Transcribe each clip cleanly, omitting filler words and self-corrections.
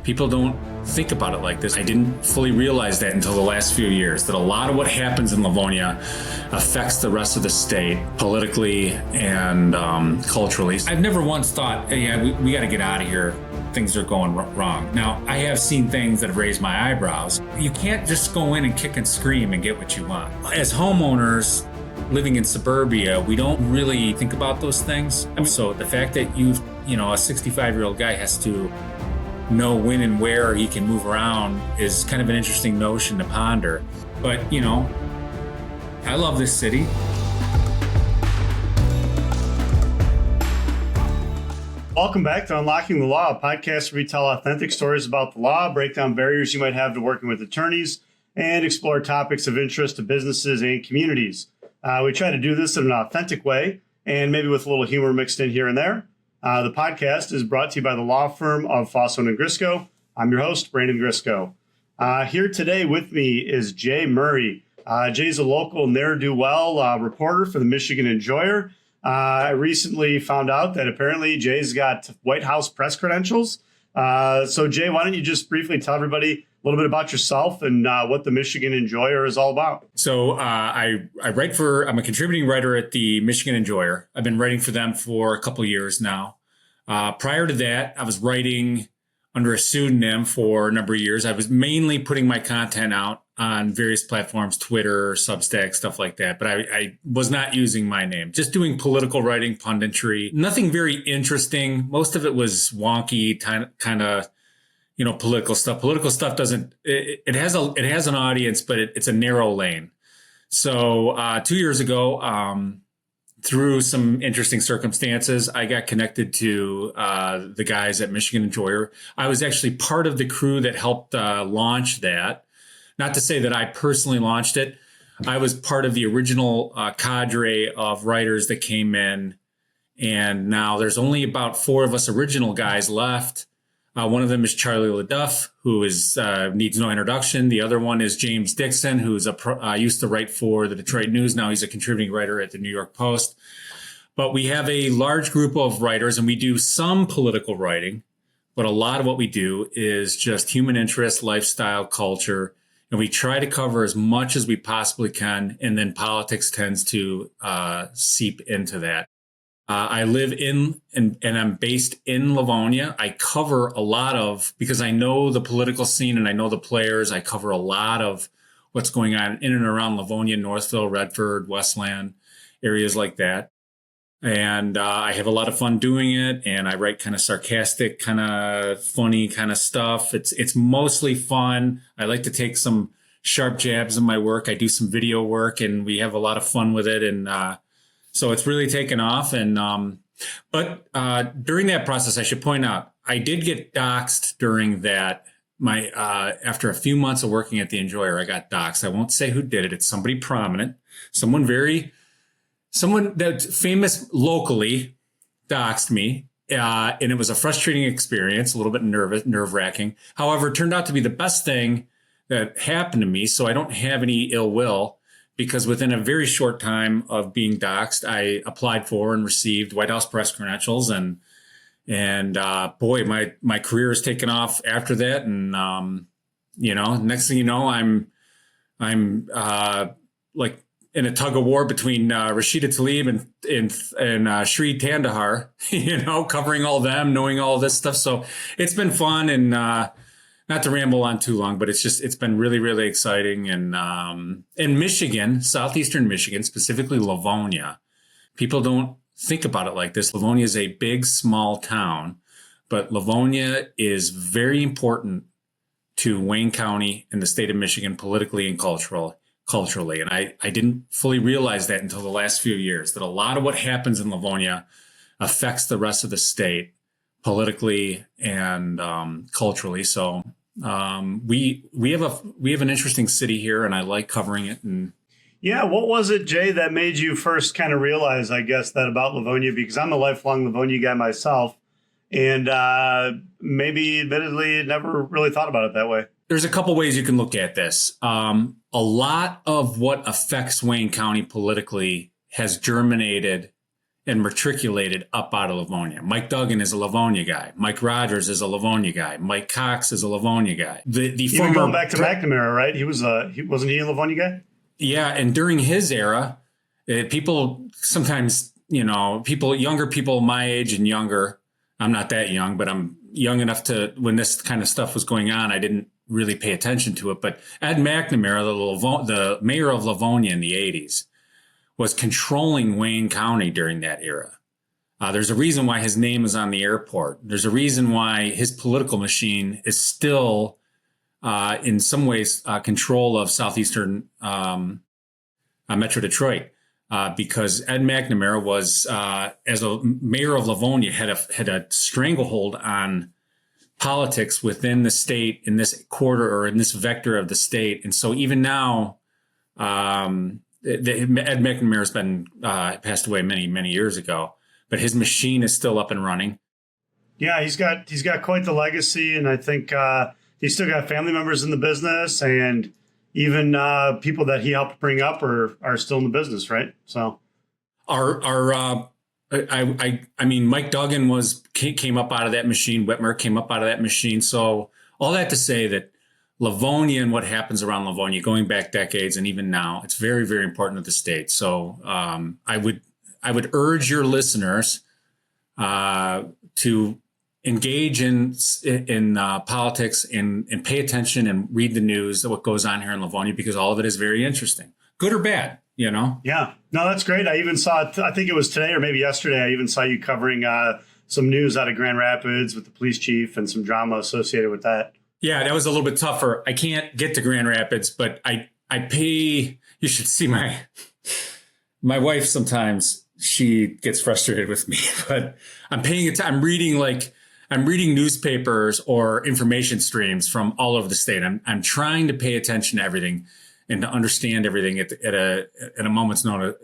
People don't think about it like this. I didn't fully realize that until the last few years, that a lot of what happens in Livonia affects the rest of the state politically and culturally. I've never once thought, hey, yeah, we got to get out of here. Things are going wrong. Now, I have seen things that have raised my eyebrows. You can't just go in and kick and scream and get what you want. As homeowners living in suburbia, we don't really think about those things. So the fact that a 65-year-old guy has to know when and where he can move around is kind of an interesting notion to ponder. But, I love this city. Welcome back to Unlocking the Law, a podcast where we tell authentic stories about the law, break down barriers you might have to working with attorneys, and explore topics of interest to businesses and communities. We try to do this in an authentic way and maybe with a little humor mixed in here and there. The podcast is brought to you by the law firm of Fossone and Grisco. I'm your host, Brandon Grisco. Here today with me is Jay Murray. Jay's a local ne'er-do-well reporter for the Michigan Enjoyer. I recently found out that apparently Jay's got White House press credentials. So Jay, why don't you just briefly tell everybody a little bit about yourself and what the Michigan Enjoyer is all about? So I'm a contributing writer at the Michigan Enjoyer. I've been writing for them for a couple of years now. Prior to that, I was writing under a pseudonym for a number of years. I was mainly putting my content out on various platforms, Twitter, Substack, stuff like that. But I was not using my name, just doing political writing, punditry, nothing very interesting. Most of it was wonky, kind of, political stuff. Political stuff it has an audience, but it's a narrow lane. So 2 years ago, through some interesting circumstances, I got connected to the guys at Michigan Enjoyer. I was actually part of the crew that helped launch that. Not to say that I personally launched it. I was part of the original cadre of writers that came in. And now there's only about 4 of us original guys left. One of them is Charlie LaDuff, who needs no introduction. The other one is James Dixon, who's used to write for the Detroit News. Now he's a contributing writer at the New York Post. But we have a large group of writers, and we do some political writing. But a lot of what we do is just human interest, lifestyle, culture. And we try to cover as much as we possibly can. And then politics tends to seep into that. I live in and I'm based in Livonia. I cover a lot of, because I know the political scene and I know the players, I cover a lot of what's going on in and around Livonia, Northville, Redford, Westland, areas like that. And I have a lot of fun doing it. And I write kind of sarcastic, kind of funny kind of stuff. It's mostly fun. I like to take some sharp jabs in my work. I do some video work and we have a lot of fun with it. And so it's really taken off. And but during that process, I should point out, I did get doxxed during that. After a few months of working at the Enjoyer, I got doxxed. I won't say who did it. It's somebody prominent, someone that's famous locally doxed me. And it was a frustrating experience, a little bit nerve-wracking. However, it turned out to be the best thing that happened to me. So I don't have any ill will, because within a very short time of being doxxed, I applied for and received White House press credentials. And boy, my career has taken off after that. And, next thing you know, I'm like in a tug of war between Rashida Tlaib and Shri Tandahar, covering all them, knowing all this stuff. So it's been fun, and not to ramble on too long, but it's been really, really exciting. And in Michigan, southeastern Michigan, specifically Livonia, people don't think about it like this. Livonia is a big, small town, but Livonia is very important to Wayne County and the state of Michigan politically and culturally. And I didn't fully realize that until the last few years, that a lot of what happens in Livonia affects the rest of the state politically and culturally. So we have an interesting city here, and I like covering it. And yeah, what was it, Jay, that made you first kind of realize, I guess, that about Livonia? Because I'm a lifelong Livonia guy myself, and maybe admittedly never really thought about it that way. There's a couple ways you can look at this. A lot of what affects Wayne County politically has germinated and matriculated up out of Livonia. Mike Duggan is a Livonia guy. Mike Rogers is a Livonia guy. Mike Cox is a Livonia guy. The Even former going back to McNamara, right? Wasn't he a Livonia guy? Yeah, and during his era, people sometimes, younger people my age and younger. I'm not that young, but I'm young enough to when this kind of stuff was going on. I didn't really pay attention to it. But Ed McNamara, the mayor of Livonia in the 80s, was controlling Wayne County during that era. There's a reason why his name is on the airport. There's a reason why his political machine is still, in some ways, control of southeastern Metro Detroit. Because Ed McNamara was, as a mayor of Livonia, had a stranglehold on politics within the state in this quarter or in this vector of the state. And so even now, Ed McNamara's been passed away many years ago, but his machine is still up and running. Yeah, he's got quite the legacy, and I think he's still got family members in the business, and even people that he helped bring up are still in the business, right? So, I mean, Mike Duggan came up out of that machine. Whitmer came up out of that machine. So all that to say that Livonia and what happens around Livonia, going back decades and even now, it's very, very important to the state. So I would urge your listeners to engage in politics and pay attention and read the news of what goes on here in Livonia, because all of it is very interesting, good or bad, Yeah, no, that's great. I even saw it, I think it was today or maybe yesterday. I even saw you covering some news out of Grand Rapids with the police chief and some drama associated with that. Yeah, that was a little bit tougher. I can't get to Grand Rapids, but I pay. You should see my wife. Sometimes she gets frustrated with me, but I'm paying it. I'm reading newspapers or information streams from all over the state. I'm trying to pay attention to everything and to understand everything at a moment's notice,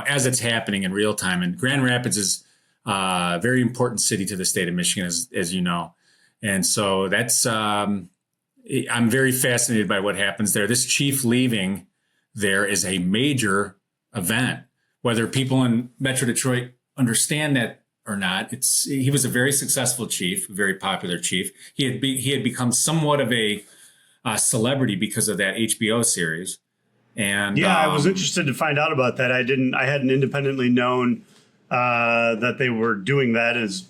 as it's happening in real time. And Grand Rapids is a very important city to the state of Michigan, as you know. And so that's, I'm very fascinated by what happens there. This chief leaving there is a major event, whether people in Metro Detroit understand that or not. He was a very successful chief, a very popular chief. He had become somewhat of a celebrity because of that HBO series. And yeah, I was interested to find out about that. I hadn't independently known that they were doing that. As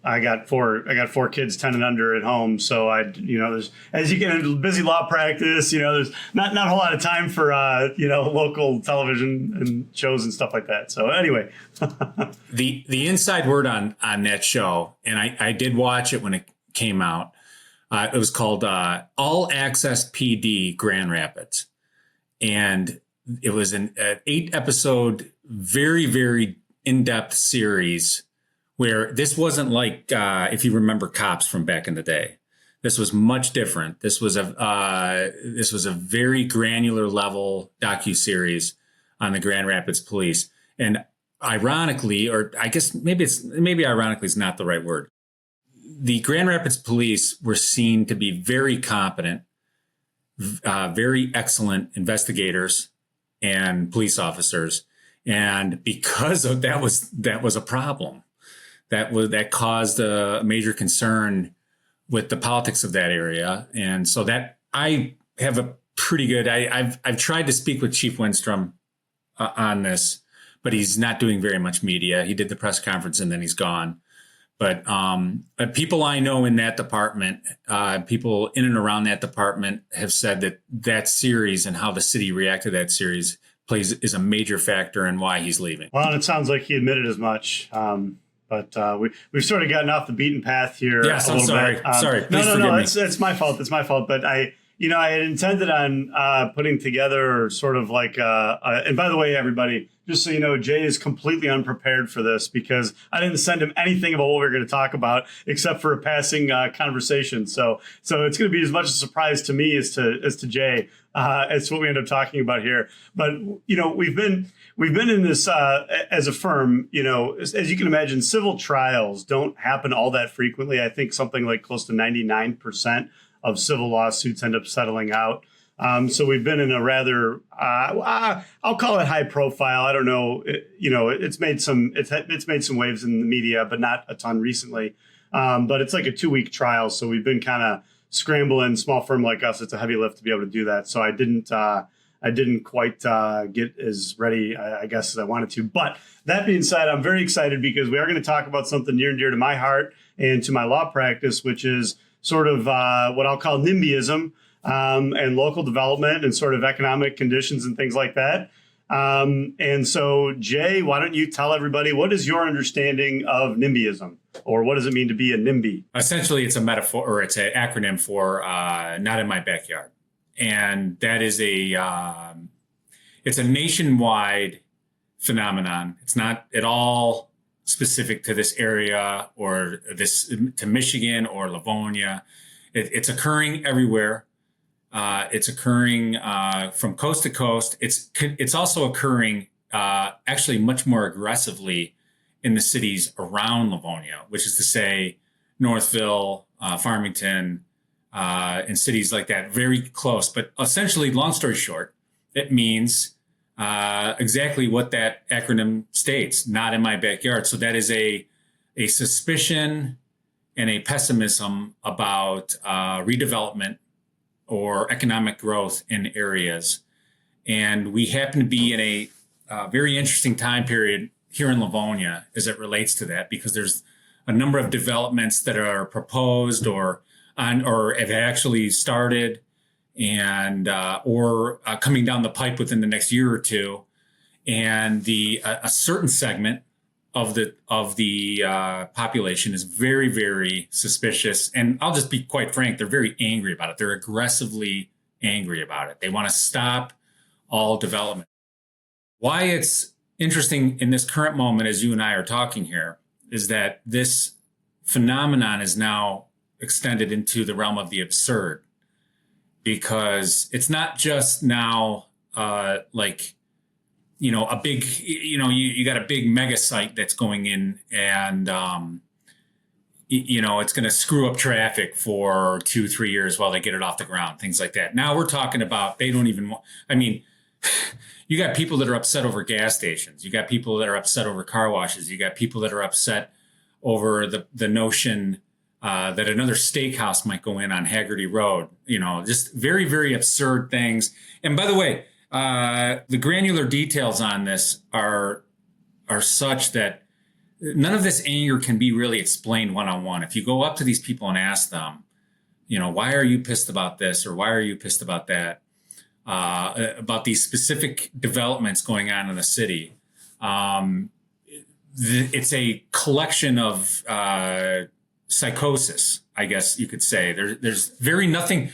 I got four kids, 10 and under at home. So there's, as you get into busy law practice, there's not a whole lot of time for, local television and shows and stuff like that. So anyway, the inside word on that show, and I did watch it when it came out. It was called All Access PD Grand Rapids. And it was an 8-episode, very, very in-depth series where this wasn't like, if you remember Cops from back in the day. This was much different. This was a very granular level docuseries on the Grand Rapids Police. And ironically, or I guess maybe ironically is not the right word. The Grand Rapids Police were seen to be very competent, very excellent investigators and police officers. And because of that was a problem. That caused a major concern with the politics of that area. And so that I have a pretty good, I've tried to speak with Chief Winstrom on this, but he's not doing very much media. He did the press conference and then he's gone. But people I know in that department, people in and around that department have said that series and how the city reacted to that series is a major factor in why he's leaving. Well, and it sounds like he admitted as much. But we've sort of gotten off the beaten path here. Yes, a I'm little sorry. bit. Sorry. No. It's my fault. It's my fault. But I had intended on putting together sort of like, and by the way, everybody, just so you know, Jay is completely unprepared for this because I didn't send him anything about what we were going to talk about except for a passing conversation. So it's going to be as much a surprise to me as to Jay as to what we end up talking about here. But we've been in this as a firm. As you can imagine, civil trials don't happen all that frequently. I think something like close to 99% of civil lawsuits end up settling out. So we've been in a rather, I'll call it high profile. I don't know. It's made some waves in the media, but not a ton recently. But it's like a 2-week trial. So we've been kind of scrambling. Small firm like us, it's a heavy lift to be able to do that. So I didn't quite get as ready, I guess, as I wanted to. But that being said, I'm very excited because we are going to talk about something near and dear to my heart and to my law practice, which is sort of what I'll call NIMBYism. And local development and sort of economic conditions and things like that. And so, Jay, why don't you tell everybody, what is your understanding of NIMBYism, or what does it mean to be a NIMBY? Essentially, it's a metaphor, or it's an acronym for not in my backyard. And that is it's a nationwide phenomenon. It's not at all specific to this area or to Michigan or Livonia. It's occurring everywhere. It's occurring from coast to coast. It's also occurring actually much more aggressively in the cities around Livonia, which is to say Northville, Farmington, and cities like that, very close. But essentially, long story short, it means exactly what that acronym states, not in my backyard. So that is a suspicion and a pessimism about redevelopment or economic growth in areas. And we happen to be in a very interesting time period here in Livonia as it relates to that, because there's a number of developments that are proposed or have actually started and or coming down the pipe within the next year or two. And a certain segment of the population is very, very suspicious. And I'll just be quite frank, they're very angry about it. They're aggressively angry about it. They want to stop all development. Why it's interesting in this current moment, as you and I are talking here, is that this phenomenon is now extended into the realm of the absurd, because it's not just now a big, you got a big mega site that's going in and, it's going to screw up traffic for 2-3 years while they get it off the ground, things like that. Now we're talking about, they don't even want, you got people that are upset over gas stations. You got people that are upset over car washes. You got people that are upset over the notion that another steakhouse might go in on Haggerty Road. Just very, very absurd things. And by the way, the granular details on this are such that none of this anger can be really explained one-on-one. If you go up to these people and ask them, why are you pissed about this, or why are you pissed about that, about these specific developments going on in the city, it's a collection of psychosis, I guess you could say. There's nothing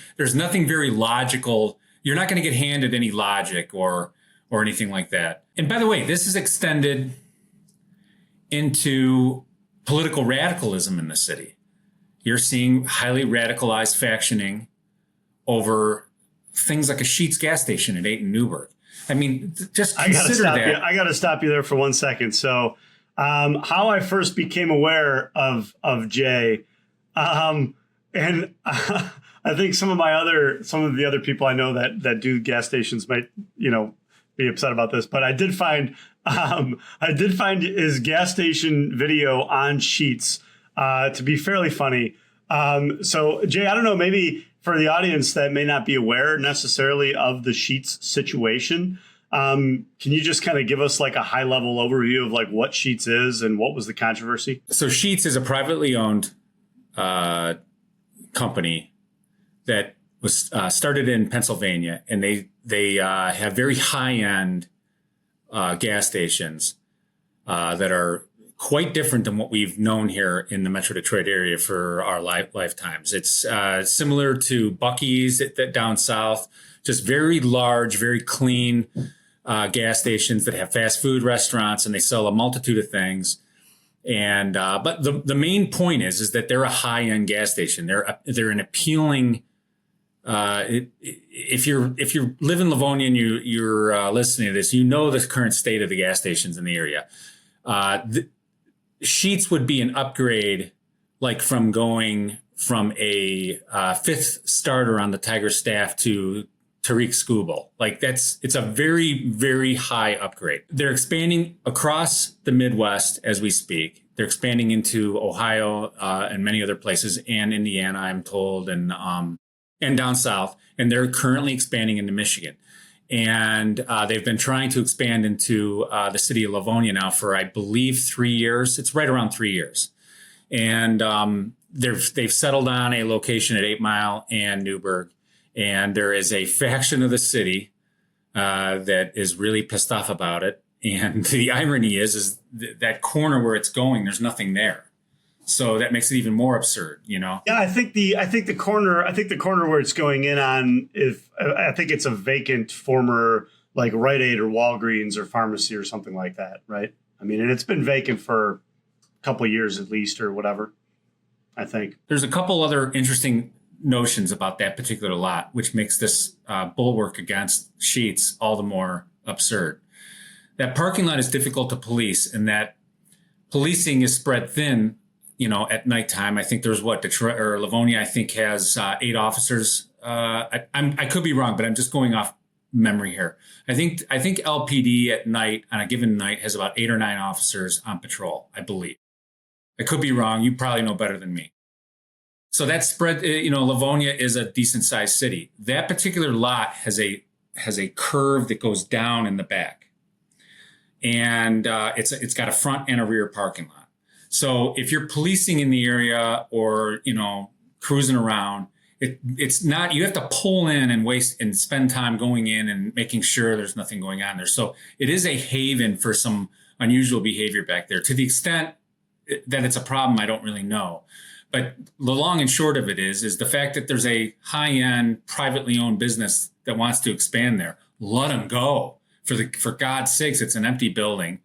very logical. You're not going to get handed any logic or anything like that. And by the way, this is extended into political radicalism in the city. You're seeing highly radicalized factioning over things like a Sheetz gas station at 8 in Newburgh. Just consider that. I got to stop you there for 1 second. So how I first became aware of Jay, and I think some of the other people I know that do gas stations might, be upset about this, but I did find his gas station video on Sheetz to be fairly funny. So Jay, I don't know, maybe for the audience that may not be aware necessarily of the Sheetz situation, can you just kind of give us like a high level overview of like what Sheetz is and what was the controversy? So Sheetz is a privately owned company that was started in Pennsylvania, and they have very high end gas stations that are quite different than what we've known here in the Metro Detroit area for our lifetimes. It's similar to Buc-ee's down south, just very large, very clean gas stations that have fast food restaurants, and they sell a multitude of things. And but the main point is that they're a high end gas station. They're an appealing. If you live in Livonia and you're listening to this, the current state of the gas stations in the area. Sheetz would be an upgrade, like from going from a fifth starter on the Tiger staff to Tariq Skubal. Like it's a very, very high upgrade. They're expanding across the Midwest as we speak. They're expanding into Ohio and many other places, and Indiana, I'm told, and down south. And they're currently expanding into Michigan. And they've been trying to expand into the city of Livonia now for, I believe, 3 years. It's right around 3 years. And they've settled on a location at 8 Mile and Newburgh. And there is a faction of the city that is really pissed off about it. And the irony is that corner where it's going, there's nothing there. So that makes it even more absurd, you know? Yeah, I think the corner where it's going in on, I think it's a vacant former like Rite Aid or Walgreens or pharmacy or something like that, right? I mean, and it's been vacant for a couple of years at least or whatever, I think. There's a couple other interesting notions about that particular lot, which makes this bulwark against Sheetz all the more absurd. That parking lot is difficult to police, and that policing is spread thin, you know, at nighttime. I think there's Detroit or Livonia, I think, has 8 officers. I could be wrong, but I'm just going off memory here. I think LPD at night, on a given night, has about 8 or 9 officers on patrol, I believe. I could be wrong. You probably know better than me. So that spread, you know, Livonia is a decent sized city. That particular lot has a curve that goes down in the back. And it's got a front and a rear parking lot. So if you're policing in the area or, you know, cruising around, it's not, you have to pull in and waste and spend time going in and making sure there's nothing going on there. So it is a haven for some unusual behavior back there. To the extent that it's a problem, I don't really know. But the long and short of it is the fact that there's a high-end privately owned business that wants to expand there. Let them go. For God's sakes, it's an empty building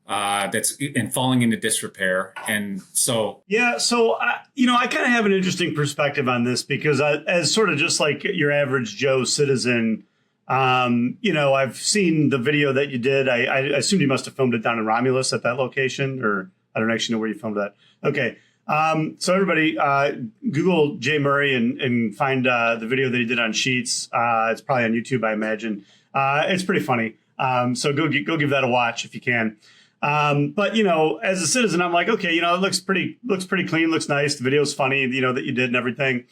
that's falling into disrepair. And so, yeah, so I kind of have an interesting perspective on this because as sort of just like your average Joe citizen, I've seen the video that you did. I assume you must have filmed it down in Romulus at that location, or I don't actually know where you filmed that. Okay. So everybody, Google Jay Murray and find the video that he did on Sheetz. It's probably on YouTube, I imagine. It's pretty funny. So go give that a watch if you can. But as a citizen, I'm like, okay, it looks pretty clean, looks nice. The video's funny, that you did and everything.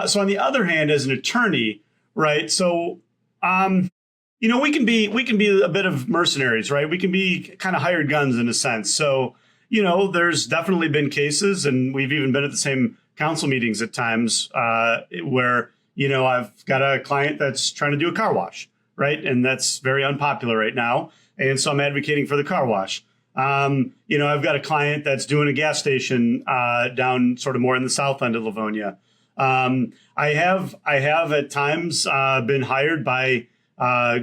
So on the other hand, as an attorney, right? So, we can be a bit of mercenaries, right? We can be kind of hired guns in a sense. So, there's definitely been cases, and we've even been at the same council meetings at times, where, I've got a client that's trying to do a car wash. Right. And that's very unpopular right now. And so I'm advocating for the car wash. I've got a client that's doing a gas station down sort of more in the south end of Livonia. I have at times been hired by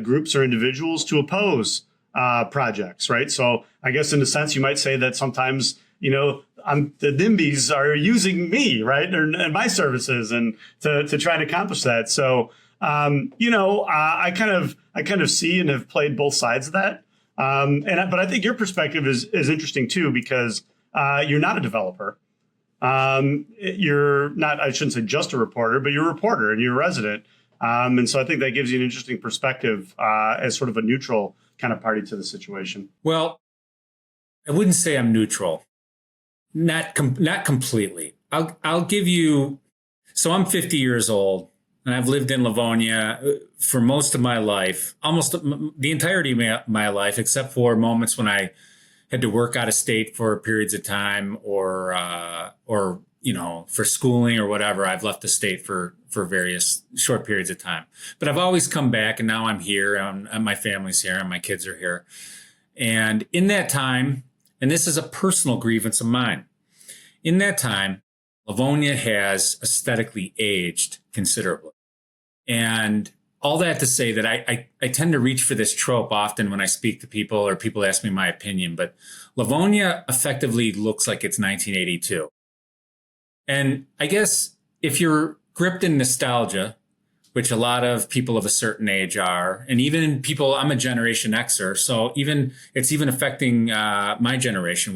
groups or individuals to oppose projects. Right. So I guess in a sense, you might say that sometimes, the NIMBYs are using me, right, and my services and to try and accomplish that. So I kind of see and have played both sides of that. But I think your perspective is interesting too, because you're not a developer. You're not, I shouldn't say just a reporter, but you're a reporter and you're a resident. And so I think that gives you an interesting perspective as sort of a neutral kind of party to the situation. Well, I wouldn't say I'm neutral. Not completely. I'll give you, so I'm 50 years old. And I've lived in Livonia for most of my life, almost the entirety of my life, except for moments when I had to work out of state for periods of time or for schooling or whatever. I've left the state for various short periods of time. But I've always come back, and now I'm here, and my family's here, and my kids are here. And in that time, and this is a personal grievance of mine, in that time, Livonia has aesthetically aged considerably. And all that to say that I tend to reach for this trope often when I speak to people or people ask me my opinion, but Livonia effectively looks like it's 1982. And I guess if you're gripped in nostalgia, which a lot of people of a certain age are, and even people, I'm a Generation Xer, so it's even affecting my generation.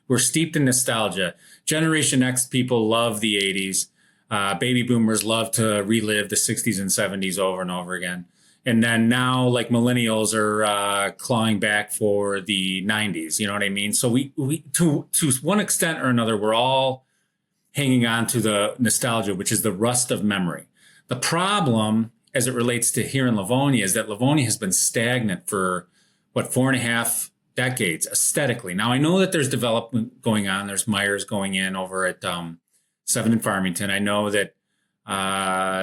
We're steeped in nostalgia. Generation X people love the 80s. Baby boomers love to relive the 60s and 70s over and over again. And then now, like millennials are clawing back for the 90s. You know what I mean? So we to one extent or another, we're all hanging on to the nostalgia, which is the rust of memory. The problem, as it relates to here in Livonia, is that Livonia has been stagnant for 4.5 decades aesthetically. Now I know that there's development going on. There's Myers going in over at 7 in Farmington. I know that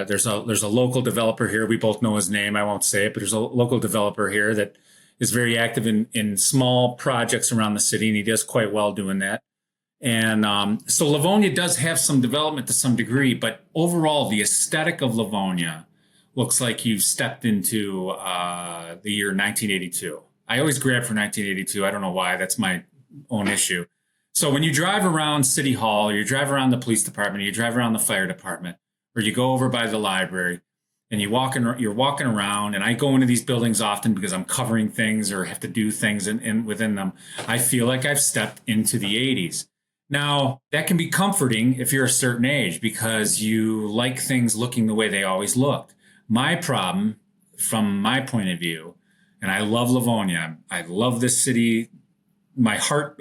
there's a local developer here. We both know his name. I won't say it, but there's a local developer here that is very active in small projects around the city, and he does quite well doing that. And so Livonia does have some development to some degree, but overall, the aesthetic of Livonia looks like you've stepped into the year 1982. I always grab for 1982. I don't know why. That's my own issue. So when you drive around City Hall, or you drive around the police department, or you drive around the fire department, or you go over by the library and you're walking around, and I go into these buildings often because I'm covering things or have to do things within them. I feel like I've stepped into the 80s. Now, that can be comforting if you're a certain age because you like things looking the way they always looked. My problem, from my point of view, and I love Livonia, I love this city, my heart,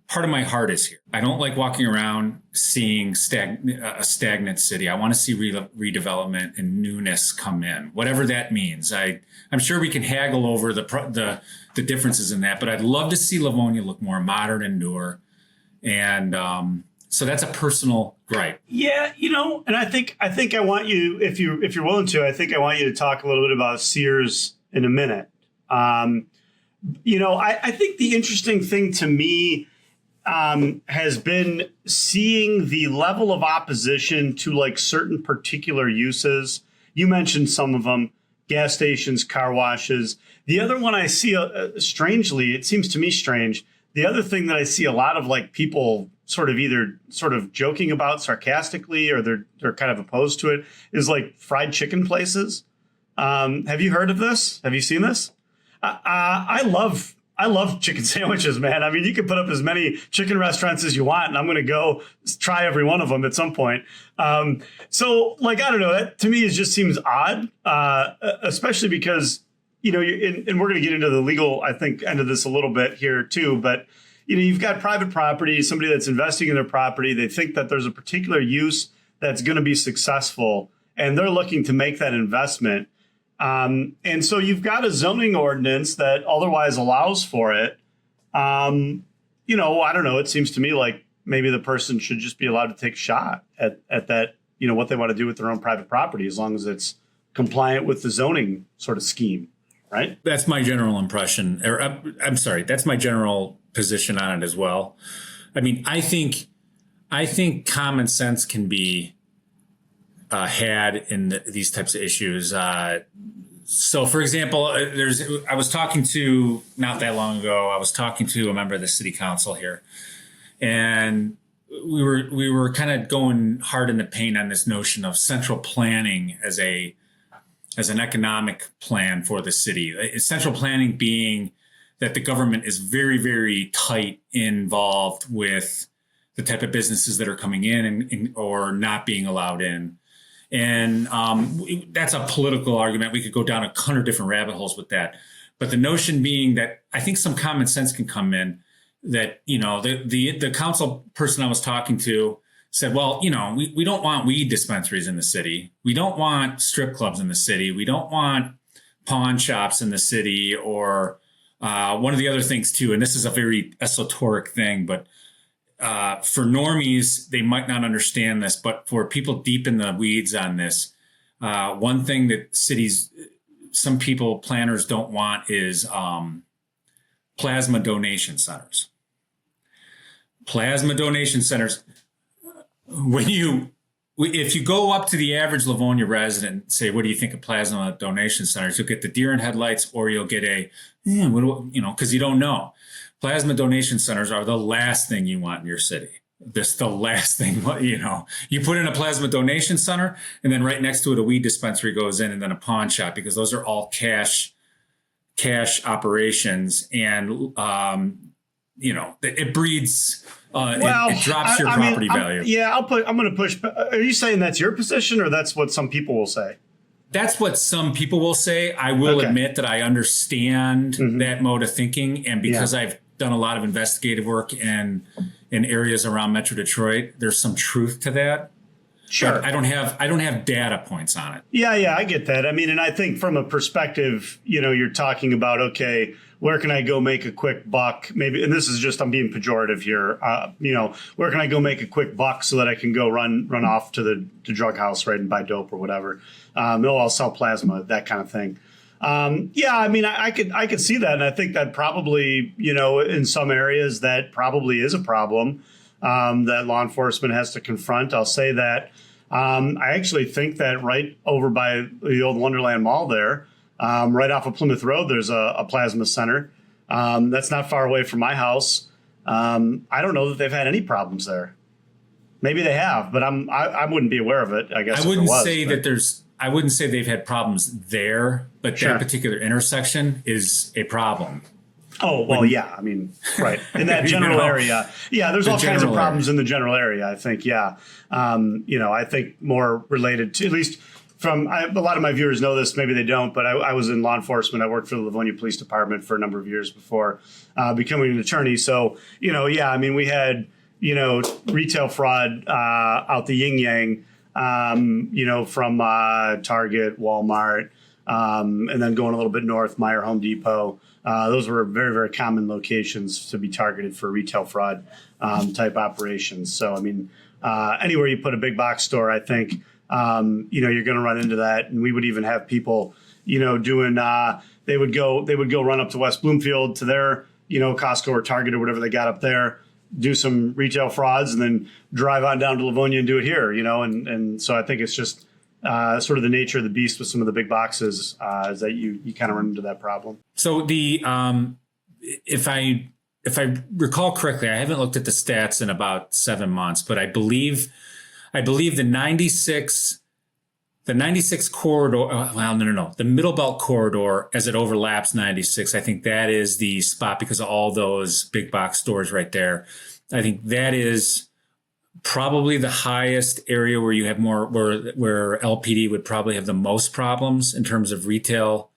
part of my heart is here. I don't like walking around seeing a stagnant city. I want to see redevelopment and newness come in, whatever that means. I'm sure we can haggle over the differences in that, but I'd love to see Livonia look more modern and newer. And so that's a personal gripe. Yeah, and I think I want you, if you're willing to, I think I want you to talk a little bit about Sears in a minute. I think the interesting thing to me has been seeing the level of opposition to like certain particular uses. You mentioned some of them: gas stations, car washes. The other one I see, strangely, it seems to me strange. The other thing that I see a lot of like people either joking about sarcastically, or they're kind of opposed to it, is like fried chicken places. Have you heard of this? Have you seen this? I love chicken sandwiches, man. I mean, you can put up as many chicken restaurants as you want, and I'm going to go try every one of them at some point. So, like, I don't know. That to is just seems odd, especially because, and we're going to get into the legal, I think, end of this a little bit here too. But, you've got private property, somebody that's investing in their property. They think that there's a particular use that's going to be successful, and they're looking to make that investment. And so you've got a zoning ordinance that otherwise allows for it. I don't know. It seems to me like maybe the person should just be allowed to take a shot at that, what they want to do with their own private property, as long as it's compliant with the zoning sort of scheme, right? That's my general impression. Or I'm sorry, that's my general position on it as well. I mean, I think common sense can be had in these types of issues. So, for example, I was talking to, not that long ago, I was talking to a member of the city council here, and we were kind of going hard in the paint on this notion of central planning as an economic plan for the city. Central planning being that the government is very, very tight involved with the type of businesses that are coming in or not being allowed in. And that's a political argument. We could go down 100 different rabbit holes with that. But the notion being that I think some common sense can come in, that, the council person I was talking to said, well, we don't want weed dispensaries in the city. We don't want strip clubs in the city. We don't want pawn shops in the city. Or one of the other things too, and this is a very esoteric thing, but for normies, they might not understand this, but for people deep in the weeds on this, one thing that some planners don't want is plasma donation centers. Plasma donation centers, if you go up to the average Livonia resident and say, what do you think of plasma donation centers? You'll get the deer in headlights, or you'll get because you don't know. Plasma donation centers are the last thing you want in your city. That's the last thing, you put in a plasma donation center, and then right next to it, a weed dispensary goes in, and then a pawn shop, because those are all cash operations. And it breeds, Well, it drops your I mean, property value. I'm going to push. Are you saying that's your position, or that's what some people will say? That's what some people will say. I will Okay. admit that I understand that mode of thinking. And because I've done a lot of investigative work in areas around Metro Detroit, there's some truth to that. Sure. But I don't have data points on it. Yeah, I get that. I mean, and I think from a perspective, you're talking about, okay, where can I go make a quick buck? Maybe, and this is just, I'm being pejorative here. Where can I go make a quick buck so that I can go run off to the drug house, right, and buy dope or whatever. I'll sell plasma, that kind of thing. I mean, I could see that, and I think that probably, in some areas that probably is a problem that law enforcement has to confront. I'll say that. I actually think that right over by the old Wonderland Mall there, right off of Plymouth Road, there's a plasma center. That's not far away from my house. I don't know that they've had any problems there. Maybe they have, but I wouldn't be aware of it. I guess I wouldn't say they've had problems there, but Sure. that particular intersection is a problem. Oh, well, yeah. I mean, right. In that general area. Yeah, there's all kinds of problems in the general area, I think. Yeah. I think more related to, at least from, a lot of my viewers know this, maybe they don't, but I was in law enforcement. I worked for the Livonia Police Department for a number of years before becoming an attorney. So, I mean, we had, retail fraud out the yin yang, from Target, Walmart, and then going a little bit north, Meijer, Home Depot. Those were very, very common locations to be targeted for retail fraud type operations. So, I mean, anywhere you put a big box store, I think, you're going to run into that. And we would even have people, doing, they would go run up to West Bloomfield to their, Costco or Target or whatever they got up there, do some retail frauds, and then drive on down to Livonia and do it here, and so I think it's just sort of the nature of the beast with some of the big boxes is that you kind of run into that problem. So if I recall correctly, I haven't looked at the stats in about 7 months, but I believe the 96 corridor, no, the Middle Belt corridor as it overlaps 96. I think that is the spot because of all those big box stores right there. I think that is probably the highest area where you have more, where LPD would probably have the most problems in terms of retail.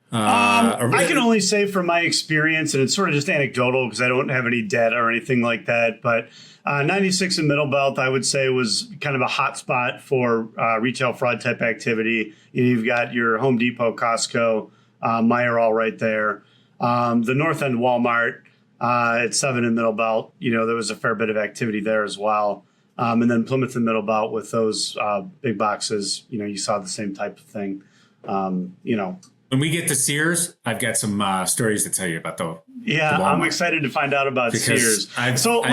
I can only say from my experience, and it's sort of just anecdotal because I don't have any data or anything like that, but 96 and Middle Belt, I would say, was kind of a hot spot for retail fraud type activity. You've got your Home Depot, Costco, Meijer all right there. The North End Walmart at 7 and Middle Belt, there was a fair bit of activity there as well. And then Plymouth and Middle Belt with those big boxes, you saw the same type of thing, When we get to Sears, I've got some stories to tell you about the I'm excited to find out about Sears. Before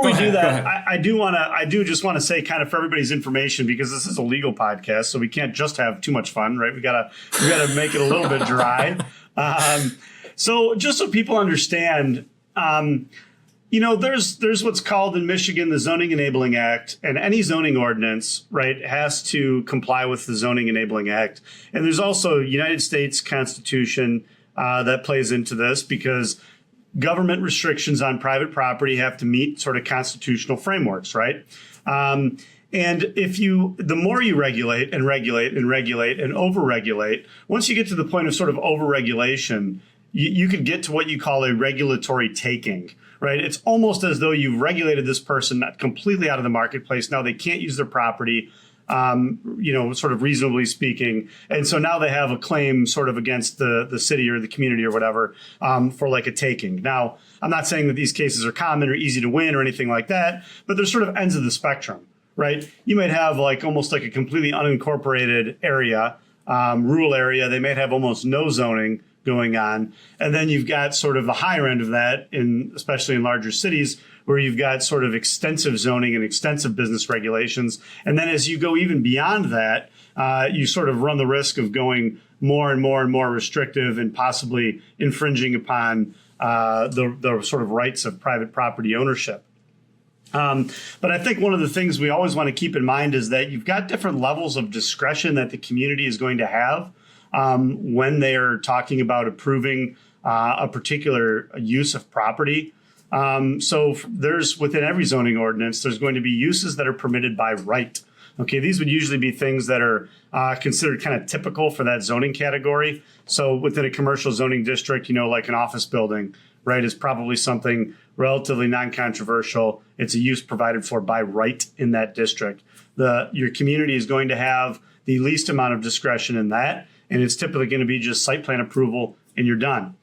we do that, I do just want to say, kind of for everybody's information, because this is a legal podcast, so we can't just have too much fun, right? We gotta make it a little bit dry. So just so people understand, there's what's called in Michigan the Zoning Enabling Act, and any zoning ordinance, right, has to comply with the Zoning Enabling Act. And there's also United States Constitution that plays into this, because government restrictions on private property have to meet sort of constitutional frameworks, right? And the more you regulate and regulate and regulate and over-regulate, once you get to the point of sort of over-regulation, you could get to what you call a regulatory taking, right? It's almost as though you've regulated this person completely out of the marketplace. Now they can't use their property, sort of reasonably speaking. And so now they have a claim sort of against the city or the community or whatever for like a taking. Now, I'm not saying that these cases are common or easy to win or anything like that, but they're sort of ends of the spectrum, right? You might have almost like a completely unincorporated area, rural area. They might have almost no zoning going on. And then you've got sort of the higher end of that, especially in larger cities, where you've got sort of extensive zoning and extensive business regulations. And then as you go even beyond that, you sort of run the risk of going more and more and more restrictive and possibly infringing upon the sort of rights of private property ownership. But I think one of the things we always want to keep in mind is that you've got different levels of discretion that the community is going to have when they are talking about approving a particular use of property. There's within every zoning ordinance, there's going to be uses that are permitted by right. Okay, these would usually be things that are considered kind of typical for that zoning category. So within a commercial zoning district, like an office building, right, is probably something relatively non-controversial. It's a use provided for by right in that district. Your community is going to have the least amount of discretion in that, and it's typically going to be just site plan approval and you're done.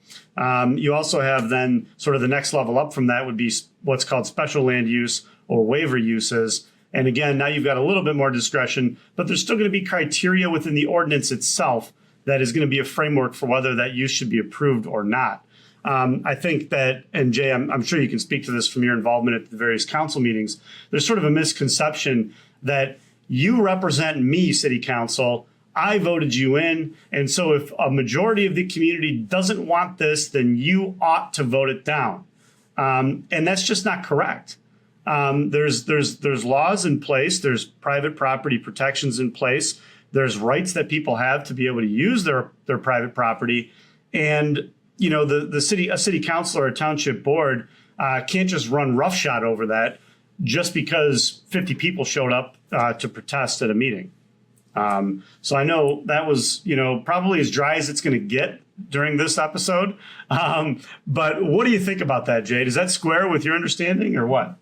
You also have then sort of the next level up from that would be what's called special land use or waiver uses. And again, now you've got a little bit more discretion, but there's still going to be criteria within the ordinance itself that is going to be a framework for whether that use should be approved or not. I think that, and Jay, I'm sure you can speak to this from your involvement at the various council meetings, there's sort of a misconception that you represent me, City Council, I voted you in, and so if a majority of the community doesn't want this, then you ought to vote it down. And that's just not correct. There's laws in place. There's private property protections in place. There's rights that people have to be able to use their private property. And, a city council or a township board can't just run roughshod over that just because 50 people showed up to protest at a meeting. So I know that was, probably as dry as it's going to get during this episode. But what do you think about that, Jay? Does that square with your understanding or what?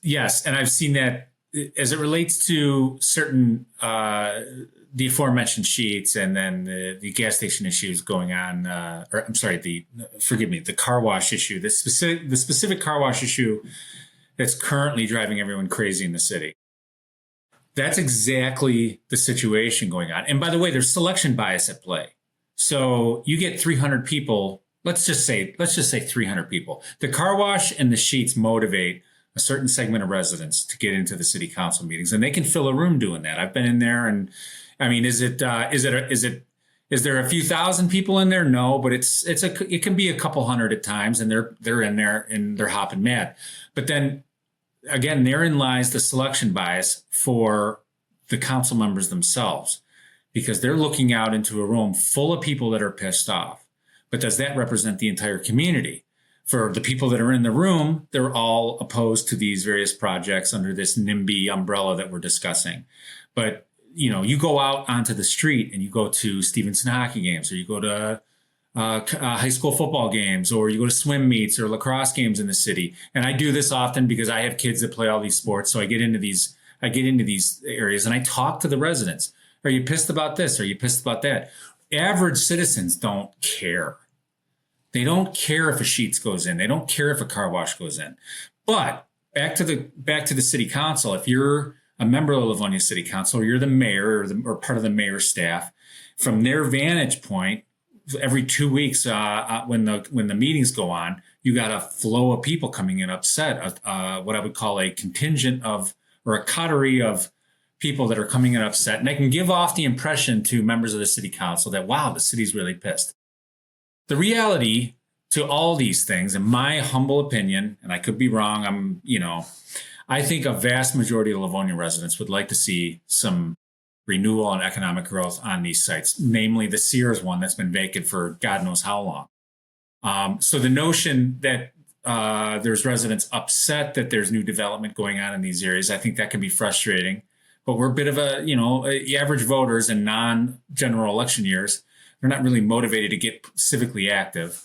Yes. And I've seen that as it relates to certain, the aforementioned Sheetz and then the gas station issues going on, the car wash issue, the specific car wash issue that's currently driving everyone crazy in the city. That's exactly the situation going on. And by the way, there's selection bias at play. So you get 300 people, let's just say 300 people. The car wash and the Sheetz motivate a certain segment of residents to get into the city council meetings, and they can fill a room doing that. I've been in there, and I mean, is there a few thousand people in there? No, but it can be a couple hundred at times, and they're in there and they're hopping mad. But then again, therein lies the selection bias for the council members themselves, because they're looking out into a room full of people that are pissed off. But does that represent the entire community? For the people that are in the room, they're all opposed to these various projects under this NIMBY umbrella that we're discussing. But, you go out onto the street and you go to Stevenson hockey games, or you go to high school football games, or you go to swim meets or lacrosse games in the city. And I do this often because I have kids that play all these sports. So I get into these areas and I talk to the residents. Are you pissed about this? Are you pissed about that? Average citizens don't care. They don't care if a Sheetz goes in. They don't care if a car wash goes in. But back to the city council, if you're a member of the Livonia City Council, or you're the mayor or part of the mayor's staff, from their vantage point, every 2 weeks when the meetings go on, you got a flow of people coming in upset, what I would call a contingent of, or a coterie of people that are coming in upset. And they can give off the impression to members of the city council that, wow, the city's really pissed. The reality to all these things, in my humble opinion, and I could be wrong, I think a vast majority of Livonia residents would like to see some renewal and economic growth on these sites, namely the Sears one that's been vacant for God knows how long. So the notion that there's residents upset that there's new development going on in these areas, I think that can be frustrating. But we're a bit of average voters in non-general election years, they're not really motivated to get civically active.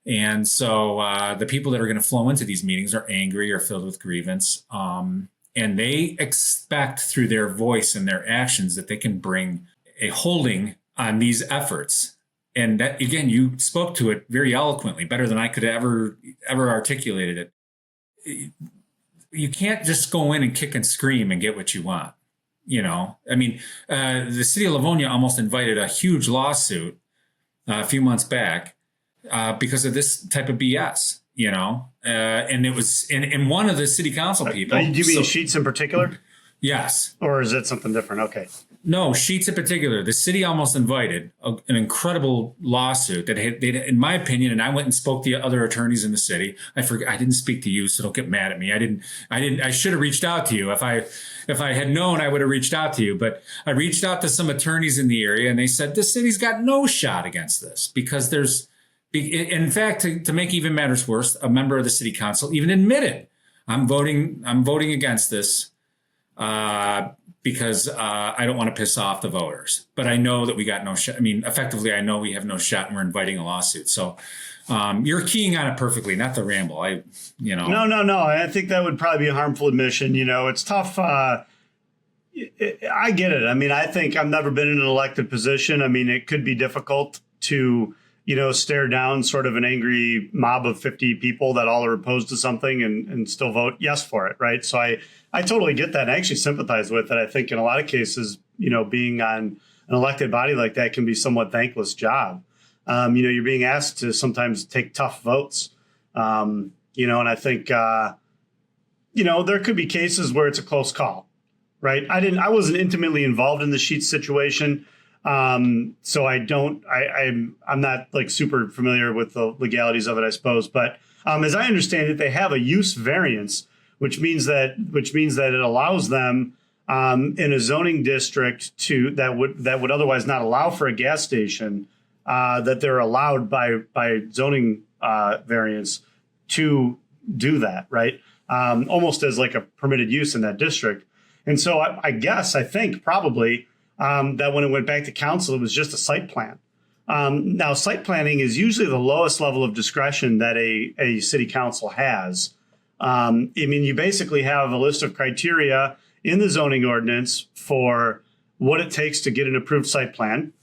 And so the people that are going to flow into these meetings are angry or filled with grievance. And they expect through their voice and their actions that they can bring a holding on these efforts. And that, again, you spoke to it very eloquently, better than I could ever articulated it. You can't just go in and kick and scream and get what you want. The city of Livonia almost invited a huge lawsuit a few months back because of this type of BS, and it was in one of the city council people. Do you mean Sheetz in particular? Yes. Or is it something different? Okay. No, Sheetz in particular. The city almost invited an incredible lawsuit that they, in my opinion, and I went and spoke to other attorneys in the city. I didn't speak to you, so don't get mad at me. I should have reached out to you. If I had known, I would have reached out to you. But I reached out to some attorneys in the area, and they said the city's got no shot against this because there's In fact, to make even matters worse, a member of the city council even admitted, I'm voting against this because I don't want to piss off the voters. But I know that we got no shot. I mean, effectively, I know we have no shot and we're inviting a lawsuit. So you're keying on it perfectly, not the ramble. No. I think that would probably be a harmful admission. It's tough. I get it. I mean, I think I've never been in an elected position. I mean, it could be difficult to, stare down sort of an angry mob of 50 people that all are opposed to something and still vote yes for it. Right. So I totally get that. I actually sympathize with it. I think in a lot of cases, being on an elected body like that can be a somewhat thankless job. You're being asked to sometimes take tough votes, and I think, there could be cases where it's a close call. Right. I wasn't intimately involved in the Sheetz situation. So I'm not like super familiar with the legalities of it, I suppose. But as I understand it, they have a use variance, which means that it allows them in a zoning district that would otherwise not allow for a gas station, that they're allowed by zoning variance to do that. Right. Almost as like a permitted use in that district. And so I think probably that when it went back to council, it was just a site plan. Now, site planning is usually the lowest level of discretion that a city council has. You basically have a list of criteria in the zoning ordinance for what it takes to get an approved site plan.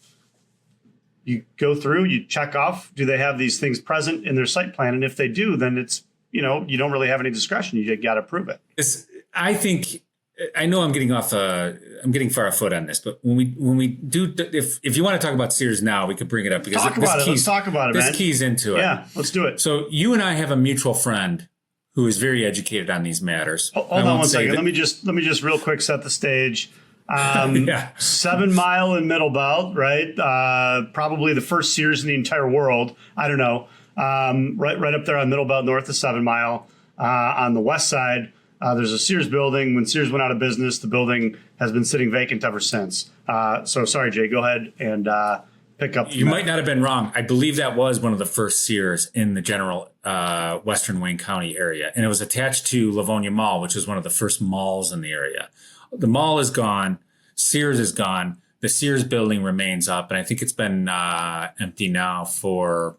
You go through, you check off, do they have these things present in their site plan? And if they do, then it's, you don't really have any discretion. You got to prove it. I know I'm getting far afoot on this, but when we do, if you want to talk about Sears now, we could bring it up because let's talk about it. This man. keys into it. Yeah, let's do it. So you and I have a mutual friend who is very educated on these matters. Hold on one second. Let me just real quick set the stage. 7 Mile in Middle Belt, right? Probably the first Sears in the entire world. I don't know. Right up there on Middle Belt, north of 7 Mile, on the west side. There's a Sears building. When Sears went out of business, the building has been sitting vacant ever since. So sorry, Jay, go ahead and pick up. You might not have been wrong. I believe that was one of the first Sears in the general Western Wayne County area. And it was attached to Livonia Mall, which is one of the first malls in the area. The mall is gone. Sears is gone. The Sears building remains up. And I think it's been empty now for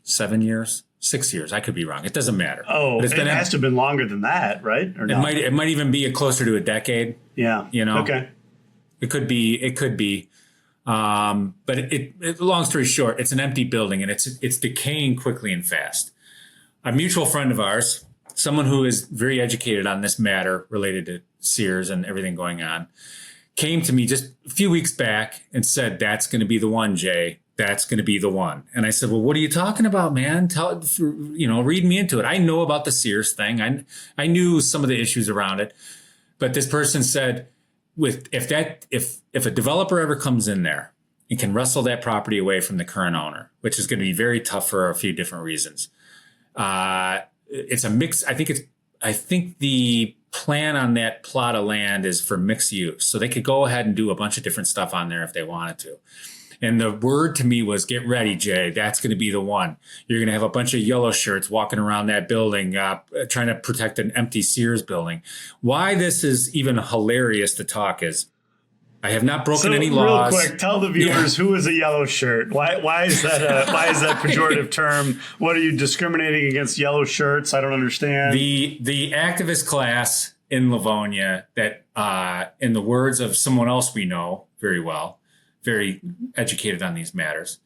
7 years. 6 years. I could be wrong. It doesn't matter. Oh, it has to have been longer than that, right? Or no? It might even be closer to a decade. Yeah. Okay. It could be. But long story short, it's an empty building and it's decaying quickly and fast. A mutual friend of ours, someone who is very educated on this matter related to Sears and everything going on, came to me just a few weeks back and said, "That's going to be the one, Jay. That's going to be the one." And I said, "Well, what are you talking about, man? Read me into it. I know about the Sears thing. I knew some of the issues around it." But this person said, if a developer ever comes in there and can wrestle that property away from the current owner, which is going to be very tough for a few different reasons. It's a mix. I think the plan on that plot of land is for mixed use. So they could go ahead and do a bunch of different stuff on there if they wanted to. And the word to me was, "Get ready, Jay. That's going to be the one. You're going to have a bunch of yellow shirts walking around that building, trying to protect an empty Sears building." Why this is even hilarious to talk is I have not broken any laws. Real quick, tell the viewers who is a yellow shirt. Why is that pejorative term? What are you discriminating against yellow shirts? I don't understand. The activist class in Livonia that, in the words of someone else we know very well, very educated on these matters.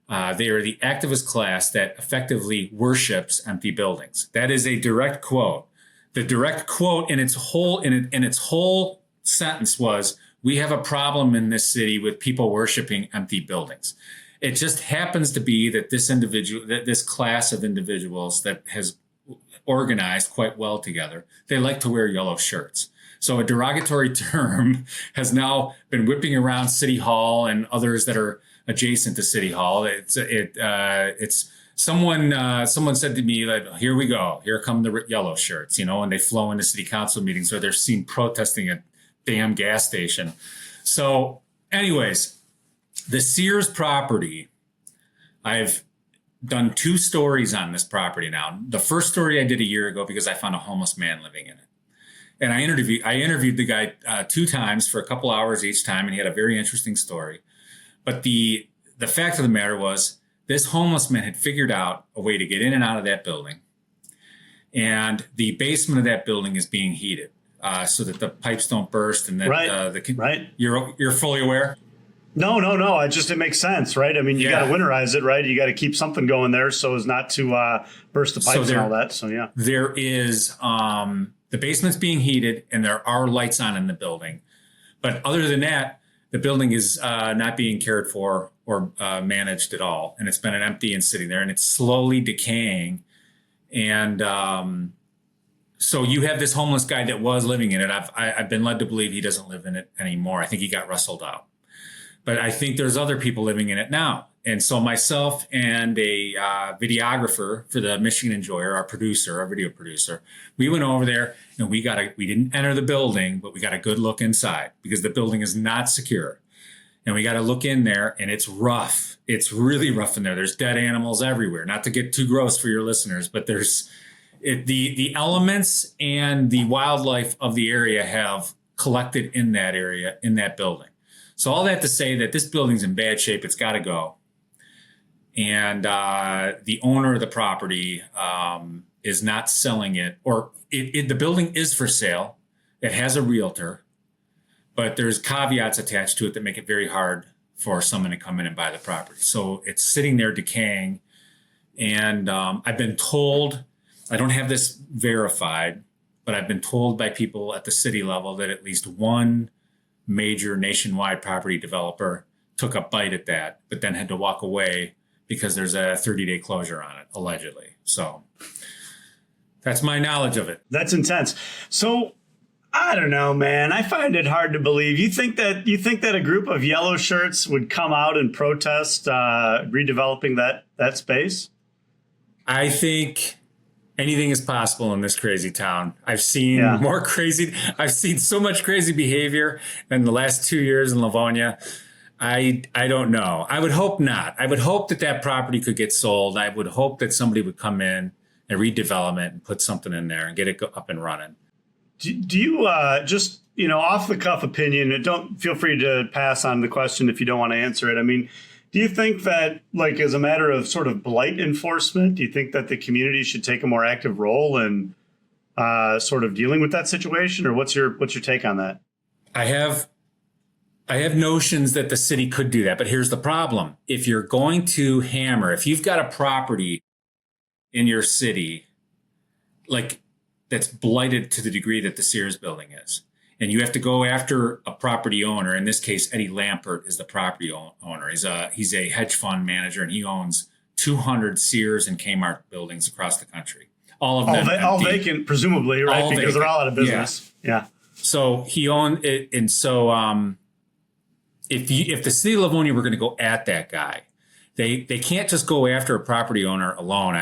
They are the activist class that effectively worships empty buildings. That is a direct quote. The direct quote in its whole sentence was, "We have a problem in this city with people worshiping empty buildings." It just happens to be that this class of individuals that has organized quite well together, they like to wear yellow shirts. So a derogatory term has now been whipping around City Hall and others that are adjacent to City Hall. It's someone said to me that, "Here we go. Here come the yellow shirts," and they flow into city council meetings or they're seen protesting a damn gas station. So anyways, the Sears property, I've done 2 stories on this property now. The first story I did a year ago because I found a homeless man living in it. And I interviewed the guy 2 times for a couple hours each time, and he had a very interesting story. But the fact of the matter was, this homeless man had figured out a way to get in and out of that building. And the basement of that building is being heated so that the pipes don't burst. And that right. You're fully aware? No. It makes sense, right? I mean, you got to winterize it, right? You got to keep something going there so as not to burst the pipes and all that. So, yeah. There is, the basement's being heated and there are lights on in the building. But other than that, the building is not being cared for or managed at all. And it's been empty and sitting there, and it's slowly decaying. And so you have this homeless guy that was living in it. I've been led to believe he doesn't live in it anymore. I think he got rustled out. But I think there's other people living in it now. And so myself and a videographer for the Michigan Enjoyer, our video producer, we went over there and we didn't enter the building, but we got a good look inside because the building is not secure. And we got to look in there, and it's rough. It's really rough in there. There's dead animals everywhere. Not to get too gross for your listeners, but the elements and the wildlife of the area have collected in that area, in that building. So all that to say that this building's in bad shape. It's got to go. And the owner of the property is not selling it, or the building is for sale. It has a realtor, but there's caveats attached to it that make it very hard for someone to come in and buy the property. So it's sitting there decaying. And I've been told, I don't have this verified, but I've been told by people at the city level that at least one major nationwide property developer took a bite at that, but then had to walk away because there's a 30-day closure on it, allegedly. So that's my knowledge of it. That's intense. So I don't know, man. I find it hard to believe. You think that a group of yellow shirts would come out and protest redeveloping that space? I think anything is possible in this crazy town. I've seen I've seen so much crazy behavior in the last 2 years in Livonia. I don't know. I would hope not. I would hope that property could get sold. I would hope that somebody would come in and redevelop it and put something in there and get it up and running. Do you just, off the cuff opinion, and don't feel free to pass on the question if you don't want to answer it. I mean, do you think that, like, as a matter of sort of blight enforcement, do you think that the community should take a more active role in sort of dealing with that situation? Or what's your take on that? I have notions that the city could do that, but here's the problem. If you're going to if you've got a property in your city, like that's blighted to the degree that the Sears building is, and you have to go after a property owner, in this case, Eddie Lampert is the property owner. He's a hedge fund manager, and he owns 200 Sears and Kmart buildings across the country. All of them all vacant, presumably, right? Because they're all out of business. Yeah. So he owned it, and so if the city of Livonia were going to go at that guy, they can't just go after a property owner alone.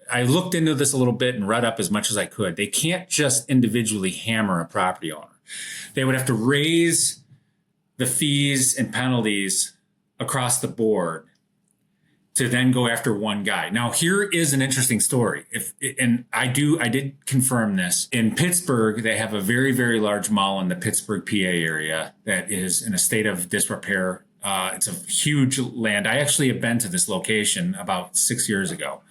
I looked into this a little bit and read up as much as I could. They can't just individually hammer a property owner. They would have to raise the fees and penalties across the board to then go after one guy. Now, here is an interesting story. I did confirm this. In Pittsburgh, they have a very, very large mall in the Pittsburgh, PA area that is in a state of disrepair. It's a huge land. I actually have been to this location about 6 years ago.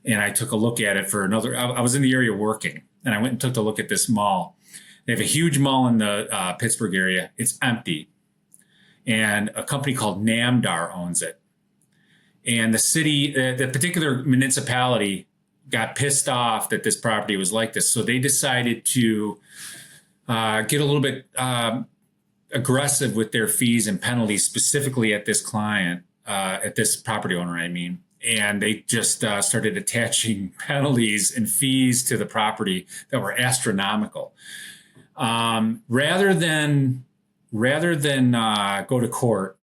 And I took a look at it I was in the area working, and I went and took a look at this mall. They have a huge mall in the Pittsburgh area. It's empty. And a company called NAMDAR owns it. And the city, the particular municipality got pissed off that this property was like this. So they decided to get a little bit aggressive with their fees and penalties, specifically at this client, at this property owner, I mean. And they just started attaching penalties and fees to the property that were astronomical. Rather than go to court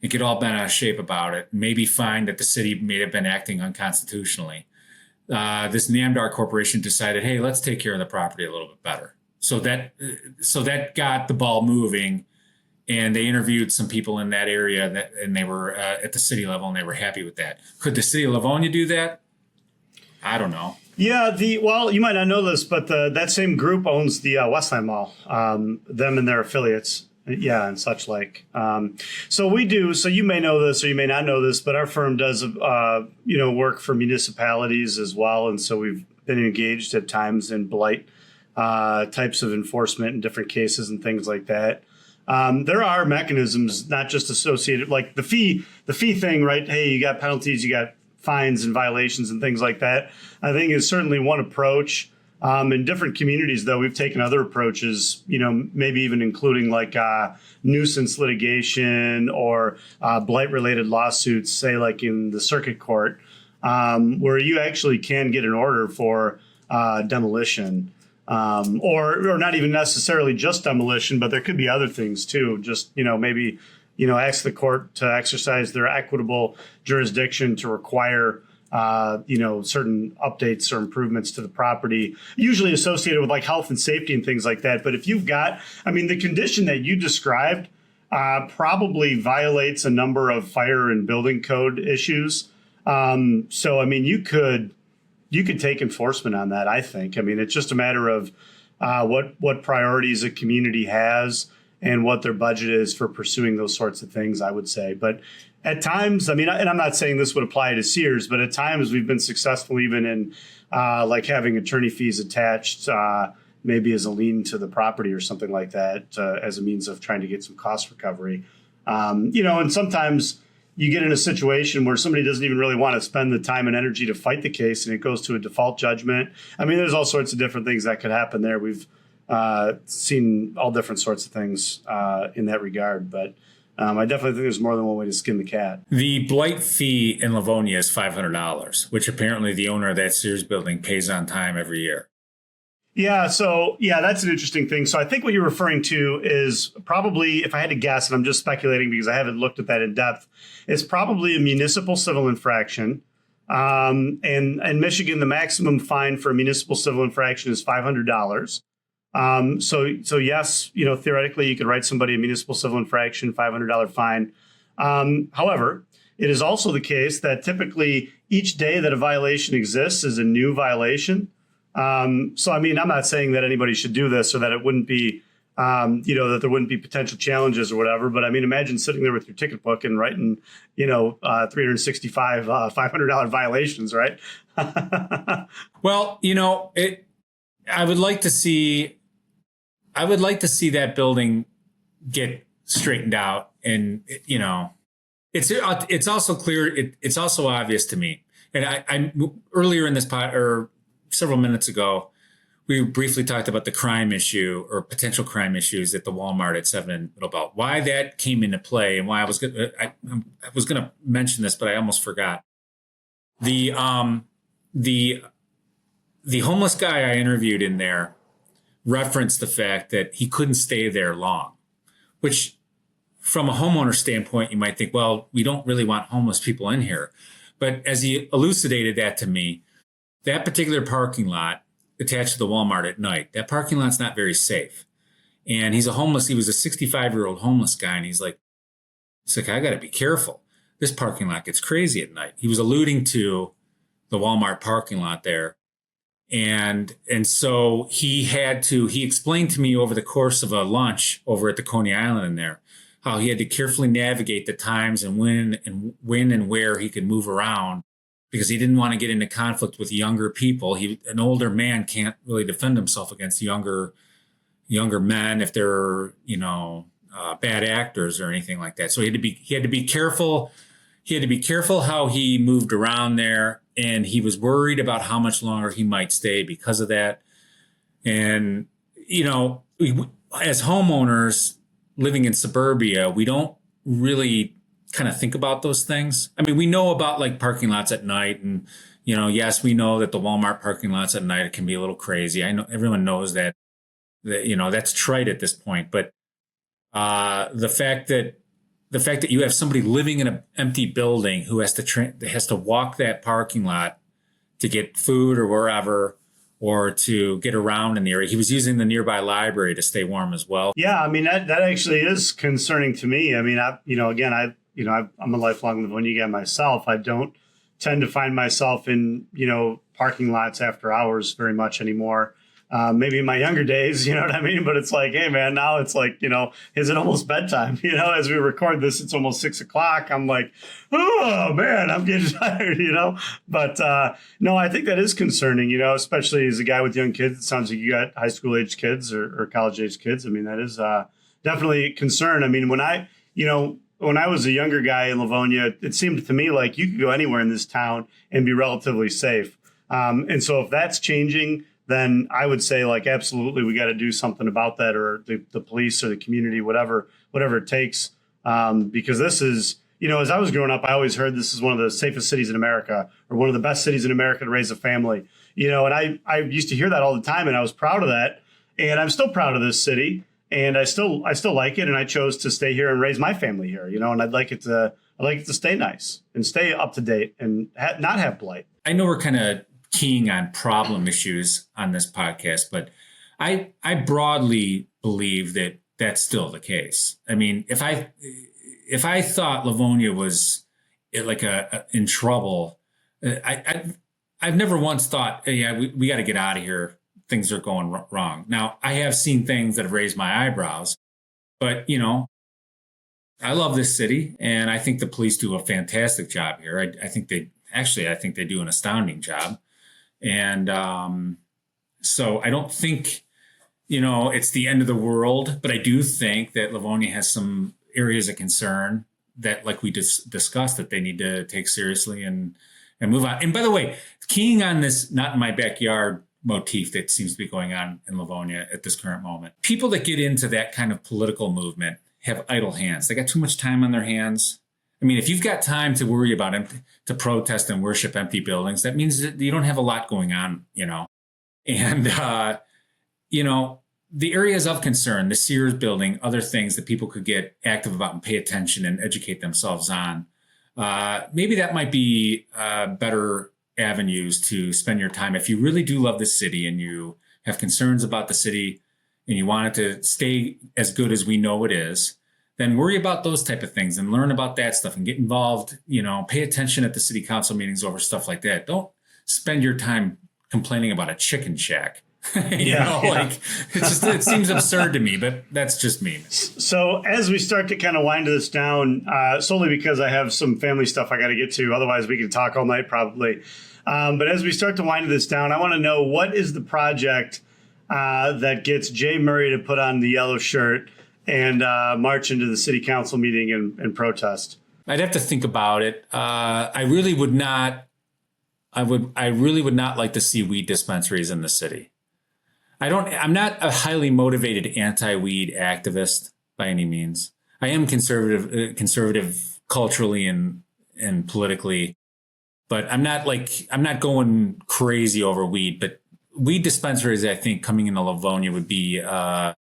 and get all bent out of shape about it, maybe find that the city may have been acting unconstitutionally, this NAMDAR corporation decided, hey, let's take care of the property a little bit better. So that got the ball moving and they interviewed some people in that area, and they were at the city level, and they were happy with that. Could the city of Livonia do that? I don't know. Yeah, well, you might not know this, but that same group owns the Westland Mall, them and their affiliates, yeah, and such like. So we do. So you may know this, or you may not know this, but our firm does, work for municipalities as well, and so we've been engaged at times in blight types of enforcement in different cases and things like that. There are mechanisms, not just associated, like the fee thing, right? Hey, you got penalties, you got fines and violations and things like that, I think is certainly one approach. In different communities, though, we've taken other approaches, maybe even including like nuisance litigation or blight-related lawsuits, say like in the circuit court, where you actually can get an order for demolition. Or not even necessarily just demolition, but there could be other things too. Just, maybe ask the court to exercise their equitable jurisdiction to require, certain updates or improvements to the property, usually associated with like health and safety and things like that. But if you've got, the condition that you described probably violates a number of fire and building code issues. You could take enforcement on that, I think. It's just a matter of what priorities a community has and what their budget is for pursuing those sorts of things, I would say. But at times, and I'm not saying this would apply to Sears, but at times we've been successful even in like having attorney fees attached, maybe as a lien to the property or something like that, as a means of trying to get some cost recovery. And sometimes you get in a situation where somebody doesn't even really want to spend the time and energy to fight the case, and it goes to a default judgment. There's all sorts of different things that could happen there. We've seen all different sorts of things in that regard, but I definitely think there's more than one way to skin the cat. The blight fee in Livonia is $500, which apparently the owner of that Sears building pays on time every year. Yeah, so that's an interesting thing. So I think what you're referring to is probably, if I had to guess, and I'm just speculating because I haven't looked at that in depth, it's probably a municipal civil infraction. And in Michigan, the maximum fine for a municipal civil infraction is $500. So yes, theoretically, you could write somebody a municipal civil infraction, $500 fine. However, it is also the case that typically each day that a violation exists is a new violation. I'm not saying that anybody should do this or that it wouldn't be, that there wouldn't be potential challenges or whatever. But imagine sitting there with your ticket book and writing, 365 $500 violations, right? Well, I would like to see that building get straightened out, and it's also clear. It's also obvious to me, and I earlier in this pod or several minutes ago, we briefly talked about the crime issue or potential crime issues at the Walmart at 7 and Middlebelt. Why that came into play and why I was going to mention this, but I almost forgot. The homeless guy I interviewed in there referenced the fact that he couldn't stay there long, which from a homeowner standpoint, you might think, well, we don't really want homeless people in here. But as he elucidated that to me, that particular parking lot attached to the Walmart at night, that parking lot's not very safe. And he was a 65-year-old homeless guy. And he's like, I got to be careful. This parking lot gets crazy at night. He was alluding to the Walmart parking lot there. And so he explained to me over the course of a lunch over at the Coney Island in there, how he had to carefully navigate the times and when and where he could move around, because he didn't want to get into conflict with younger people. An older man can't really defend himself against younger men if they're, bad actors or anything like that. So he had to be careful. He had to be careful how he moved around there, and he was worried about how much longer he might stay because of that. And, as homeowners living in suburbia, we don't really kind of think about those things. We know about like parking lots at night, and yes, we know that the Walmart parking lots at night, it can be a little crazy. I know everyone knows that that's trite at this point, but the fact that you have somebody living in an empty building who has to walk that parking lot to get food or wherever, or to get around in the area. He was using the nearby library to stay warm as well. Yeah, I mean that actually is concerning to me. I mean, I'm a lifelong Livonia guy myself. I don't tend to find myself in parking lots after hours very much anymore. Maybe in my younger days, you know what I mean? But it's like, hey, man, now it's like, is it almost bedtime? As we record this, it's almost 6 o'clock. I'm like, oh, man, I'm getting tired, But no, I think that is concerning, especially as a guy with young kids. It sounds like you got high school age kids or college age kids. I mean, that is definitely a concern. I mean, when I was a younger guy in Livonia, it seemed to me like you could go anywhere in this town and be relatively safe. And so if that's changing, then I would say, like, absolutely, we got to do something about that, or the police or the community, whatever it takes. Because this is, as I was growing up, I always heard this is one of the safest cities in America, or one of the best cities in America to raise a family. And I used to hear that all the time, and I was proud of that. And I'm still proud of this city, and I still like it. And I chose to stay here and raise my family here, and I'd like it to stay nice and stay up to date and not have blight. I know we're kind of keying on problem issues on this podcast, but I broadly believe that that's still the case. I mean, if I thought Livonia was like in trouble, I've never once thought, hey, yeah, we got to get out of here. Things are going wrong. Now, I have seen things that have raised my eyebrows, but I love this city, and I think the police do a fantastic job here. I think they do an astounding job. And so I don't think, it's the end of the world, but I do think that Livonia has some areas of concern that, like we just discussed, that they need to take seriously and move on. And by the way, keying on this not in my backyard motif that seems to be going on in Livonia at this current moment, people that get into that kind of political movement have idle hands. They got too much time on their hands. I mean, if you've got time to worry about to protest and worship empty buildings, that means that you don't have a lot going on, And, the areas of concern, the Sears building, other things that people could get active about and pay attention and educate themselves on, maybe that might be better avenues to spend your time. If you really do love the city and you have concerns about the city and you want it to stay as good as we know it is, then worry about those type of things and learn about that stuff and get involved, pay attention at the city council meetings over stuff like that. Don't spend your time complaining about a chicken shack. It seems absurd to me, but that's just me. So as we start to kind of wind this down, solely because I have some family stuff I got to get to, otherwise we could talk all night probably. But as we start to wind this down, I want to know, what is the project that gets Jay Murray to put on the yellow shirt and march into the city council meeting and protest? I'd have to think about it. I really would not like to see weed dispensaries in the city. I'm not a highly motivated anti-weed activist by any means. I am conservative culturally and politically, but I'm not going crazy over weed. But weed dispensaries, I think, coming into Livonia would be a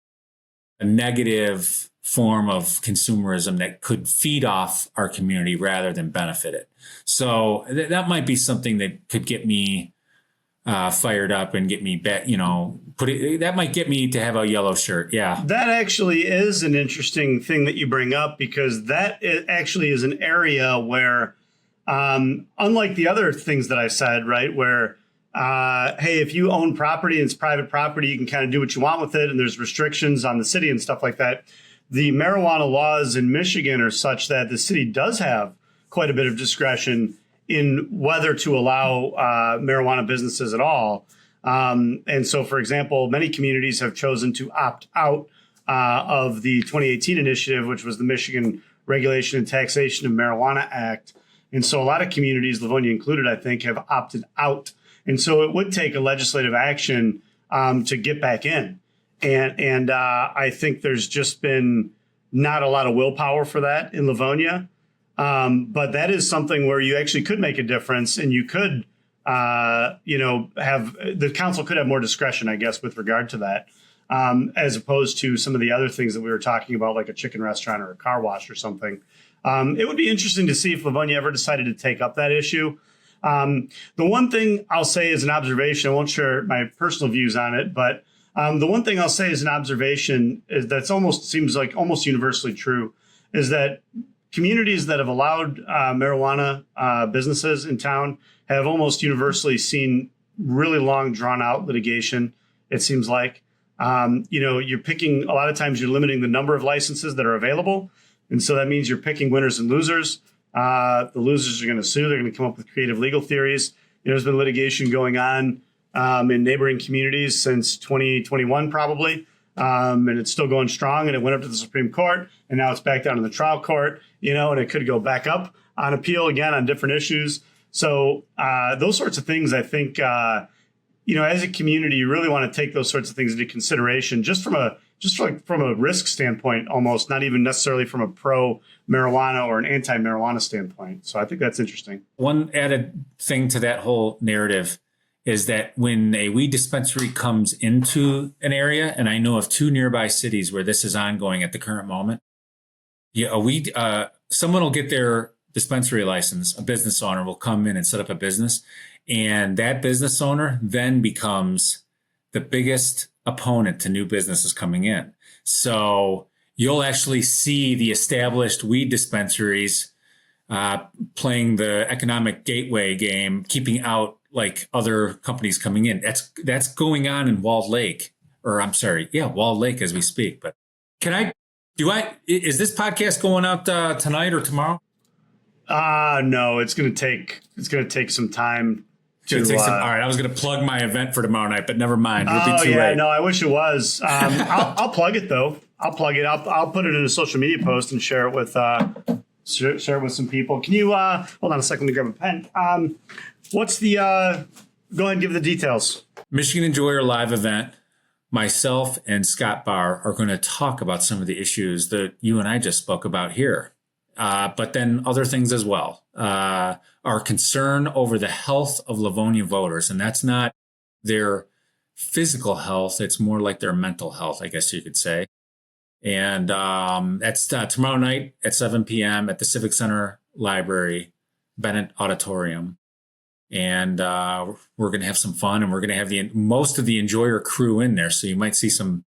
negative form of consumerism that could feed off our community rather than benefit it. So that might be something that could get me fired up and get me back, that might get me to have a yellow shirt. Yeah. That actually is an interesting thing that you bring up, because that actually is an area where, unlike the other things that I said, right, where, hey, if you own property and it's private property, you can kind of do what you want with it, and there's restrictions on the city and stuff like that. The marijuana laws in Michigan are such that the city does have quite a bit of discretion in whether to allow marijuana businesses at all. And so, for example, many communities have chosen to opt out of the 2018 initiative, which was the Michigan Regulation and Taxation of Marijuana Act. And so a lot of communities, Livonia included, I think, have opted out. And so it would take a legislative action to get back in. And I think there's just been not a lot of willpower for that in Livonia. But that is something where you actually could make a difference, and you could, have the council could have more discretion, I guess, with regard to that, as opposed to some of the other things that we were talking about, like a chicken restaurant or a car wash or something. It would be interesting to see if Livonia ever decided to take up that issue. The one thing I'll say is an observation. I won't share my personal views on it, but the one thing I'll say is an observation is that's seems like almost universally true, is that communities that have allowed marijuana businesses in town have almost universally seen really long, drawn out litigation. It seems like, you're picking, a lot of times you're limiting the number of licenses that are available. And so that means you're picking winners and losers. The losers are going to sue. They're going to come up with creative legal theories. There's been litigation going on in neighboring communities since 2021, probably. And it's still going strong, and it went up to the Supreme Court, and now it's back down to the trial court, and it could go back up on appeal again on different issues. So those sorts of things, I think, as a community, you really want to take those sorts of things into consideration, just from a risk standpoint, almost, not even necessarily from a pro marijuana or an anti marijuana standpoint. So I think that's interesting. One added thing to that whole narrative is that when a weed dispensary comes into an area, and I know of 2 nearby cities where this is ongoing at the current moment, someone will get their dispensary license, a business owner will come in and set up a business, and that business owner then becomes the biggest opponent to new businesses coming in. So you'll actually see the established weed dispensaries playing the economic gateway game, keeping out like other companies coming in. That's going on in Walled Lake as we speak. But is this podcast going out tonight or tomorrow? No, it's going to take some time. All right, I was going to plug my event for tomorrow night, but never mind. It'll be too late. No, I wish it was. I'll plug it though. I'll plug it. I'll put it in a social media post and share it with some people. Can you hold on a second? Let me grab a pen. What's the? Go ahead and give the details. Michigan Enjoyer live event. Myself and Scott Barr are going to talk about some of the issues that you and I just spoke about here, but then other things as well. Our concern over the health of Livonia voters, and that's not their physical health. It's more like their mental health, I guess you could say. And that's tomorrow night at 7 p.m. at the Civic Center Library, Bennett Auditorium. And we're going to have some fun, and we're going to have most of the Enjoyer crew in there. So you might see some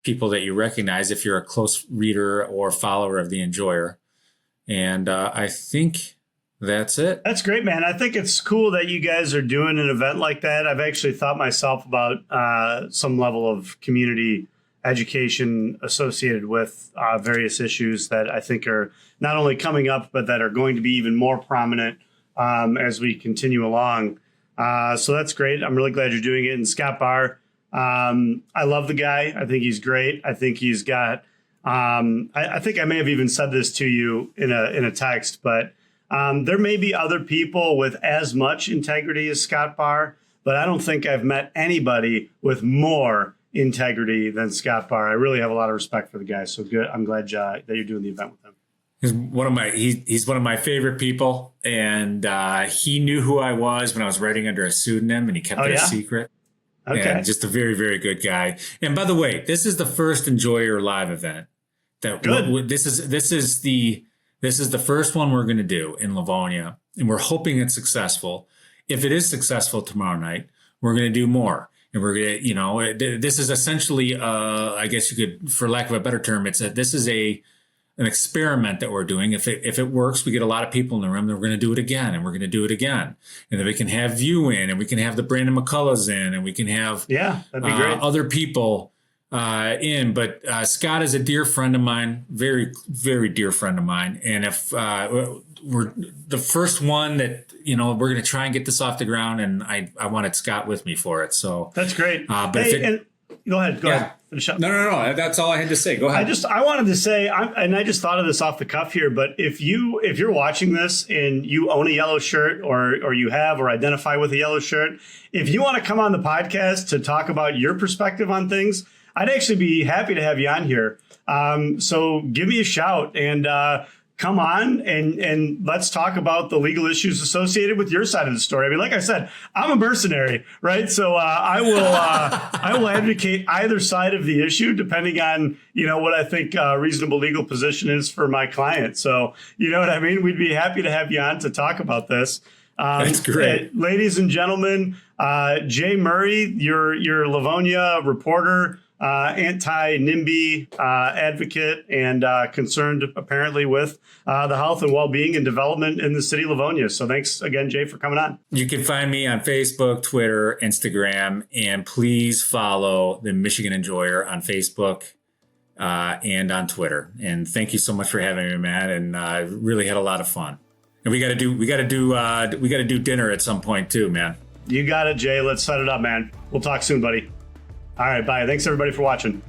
people that you recognize if you're a close reader or follower of the Enjoyer. And I think that's it. That's great, man. I think it's cool that you guys are doing an event like that. I've actually thought myself about some level of community education associated with various issues that I think are not only coming up, but that are going to be even more prominent as we continue along. So that's great. I'm really glad you're doing it. And Scott Barr, I love the guy. I think he's great. I think he's got, I think I may have even said this to you in a text, but there may be other people with as much integrity as Scott Barr, but I don't think I've met anybody with more integrity than Scott Barr. I really have a lot of respect for the guy. So good. I'm glad that you're doing the event with him. He's one of my favorite people, and he knew who I was when I was writing under a pseudonym, and he kept it a secret. Okay. And just a very, very good guy. And by the way, this is the first Enjoyer live event. This is the first one we're going to do in Livonia, and we're hoping it's successful. If it is successful tomorrow night, we're going to do more. And we're going to, this is essentially, I guess you could, for lack of a better term, this is an experiment that we're doing. If it works, we get a lot of people in the room, then we're going to do it again, and we're going to do it again. And then we can have you in, and we can have the Brandon McCulloughs in, and we can have that'd be great. Other people in. But Scott is a dear friend of mine, very, very dear friend of mine. And if we're the first one that, we're going to try and get this off the ground, and I wanted Scott with me for it. So that's great. But go ahead. Finish up. No. That's all I had to say. Go ahead. I wanted to say, I just thought of this off the cuff here, but if you're watching this and you own a yellow shirt or you have or identify with a yellow shirt, if you want to come on the podcast to talk about your perspective on things, I'd actually be happy to have you on here. So give me a shout and come on and let's talk about the legal issues associated with your side of the story. I mean, like I said, I'm a mercenary, right? So I will advocate either side of the issue depending on, what I think a reasonable legal position is for my client. So, you know what I mean? We'd be happy to have you on to talk about this. That's great. Ladies and gentlemen, Jay Murray, your Livonia reporter, anti-NIMBY advocate, and concerned apparently with the health and well-being and development in the city of Livonia. So thanks again, Jay, for coming on. You can find me on Facebook, Twitter, Instagram, and please follow the Michigan Enjoyer on Facebook and on Twitter. And thank you so much for having me, Matt. And really had a lot of fun. And we got to do dinner at some point too, man. You got it, Jay. Let's set it up, man. We'll talk soon, buddy. All right, bye. Thanks everybody for watching.